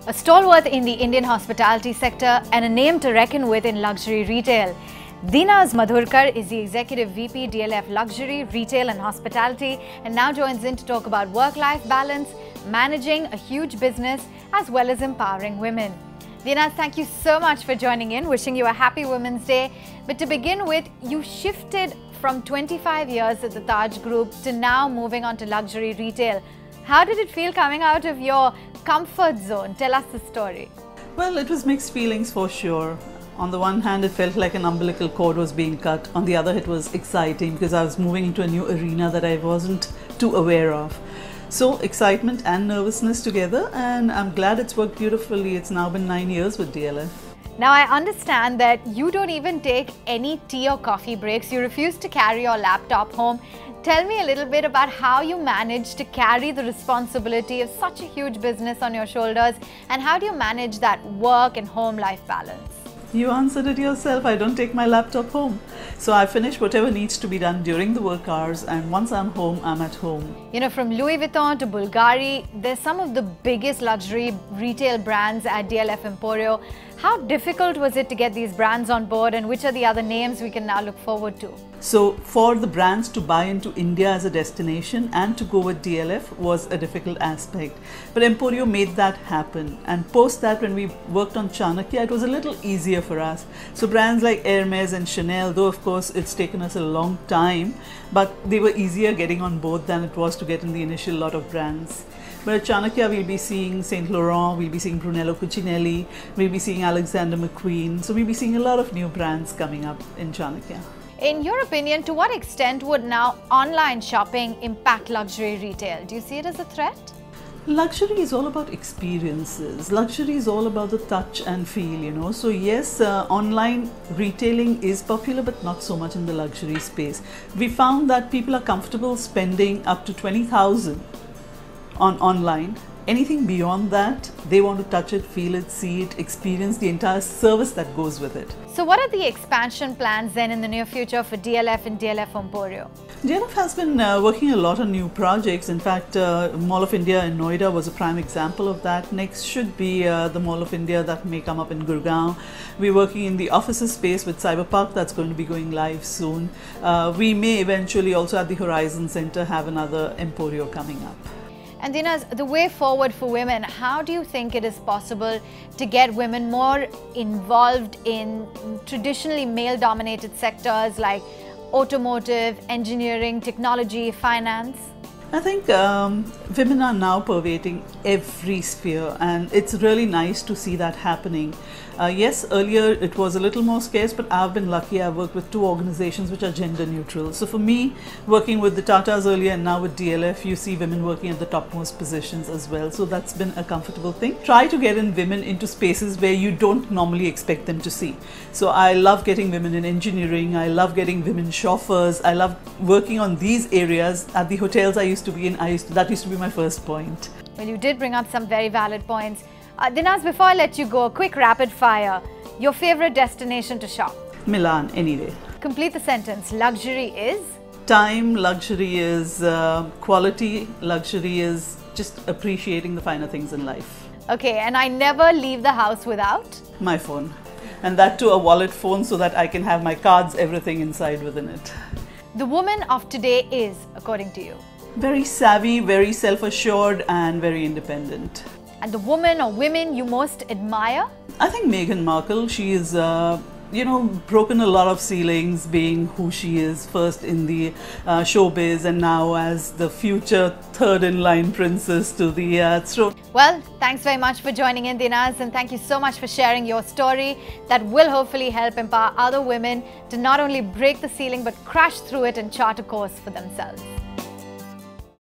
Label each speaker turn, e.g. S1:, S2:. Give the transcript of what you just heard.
S1: A stalwart in the Indian hospitality sector and a name to reckon with in luxury retail. Dinaz Madhukar is the Executive VP DLF Luxury, Retail and Hospitality and now joins in to talk about work-life balance, managing a huge business as well as empowering women. Dinaz, thank you so much for joining in. Wishing you a happy Women's Day. But to begin with, you shifted from 25 years at the Taj Group to now moving on to luxury retail. How did it feel coming out of your comfort zone? Tell us the story.
S2: Well, it was mixed feelings for sure. On the one hand, it felt like an umbilical cord was being cut. On the other, it was exciting because I was moving into a new arena that I wasn't too aware of. So excitement and nervousness together, and I'm glad it's worked beautifully. It's now been 9 years with DLF.
S1: Now I understand that you don't even take any tea or coffee breaks. You refuse to carry your laptop home. Tell me a little bit about how you manage to carry the responsibility of such a huge business on your shoulders, and how do you manage that work and home life balance?
S2: You answered it yourself. I don't take my laptop home. So I finish whatever needs to be done during the work hours, and once I'm home, I'm at home.
S1: You know, from Louis Vuitton to Bulgari, there's some of the biggest luxury retail brands at DLF Emporio. How difficult was it to get these brands on board, and which are the other names we can now look forward to?
S2: So for the brands to buy into India as a destination and to go with DLF was a difficult aspect. But Emporio made that happen, and post that when we worked on Chanakya, it was a little easier for us. So brands like Hermes and Chanel, though of course it's taken us a long time, but they were easier getting on board than it was to get in the initial lot of brands. But at Chanakya, we'll be seeing Saint Laurent, we'll be seeing Brunello Cucinelli, we'll be seeing Alexander McQueen. So we'll be seeing a lot of new brands coming up in Chanakya.
S1: In your opinion, to what extent would now online shopping impact luxury retail? Do you see it as a threat?
S2: Luxury is all about experiences. Luxury is all about the touch and feel, you know. So yes, online retailing is popular, but not so much in the luxury space. We found that people are comfortable spending up to 20,000 on online. Anything beyond that, they want to touch it, feel it, see it, experience the entire service that goes with it.
S1: So what are the expansion plans then in the near future for DLF and DLF Emporio?
S2: DLF has been working a lot on new projects. In fact, Mall of India in Noida was a prime example of that. Next should be the Mall of India that may come up in Gurgaon. We're working in the offices space with Cyberpark that's going to be going live soon. We may eventually also at the Horizon Center have another Emporio coming up.
S1: And Dinaz, the way forward for women, how do you think it is possible to get women more involved in traditionally male-dominated sectors like automotive, engineering, technology, finance?
S2: I think women are now pervading every sphere, and it's really nice to see that happening. Yes, earlier it was a little more scarce, but I've been lucky. I've worked with two organizations which are gender neutral. So for me, working with the Tatas earlier and now with DLF, you see women working at the topmost positions as well. So that's been a comfortable thing. Try to get in women into spaces where you don't normally expect them to see. So I love getting women in engineering. I love getting women chauffeurs. I love working on these areas. At the hotels I used to be in, that used to be my first point.
S1: Well, you did bring up some very valid points. Dinaz, before I let you go, a quick rapid fire. Your favorite destination to shop?
S2: Milan, any day.
S1: Complete the sentence. Luxury is?
S2: Time. Luxury is quality. Luxury is just appreciating the finer things in life.
S1: Okay, and I never leave the house without?
S2: My phone. And that too, a wallet phone, so that I can have my cards, everything inside within it.
S1: The woman of today is, according to you?
S2: Very savvy, very self-assured and very independent.
S1: And the woman or women you most admire?
S2: I think Meghan Markle. She is, you know, broken a lot of ceilings, being who she is, first in the showbiz and now as the future third-in-line princess to the throne.
S1: Well, thanks very much for joining in, Dinaz, and thank you so much for sharing your story that will hopefully help empower other women to not only break the ceiling but crash through it and chart a course for themselves.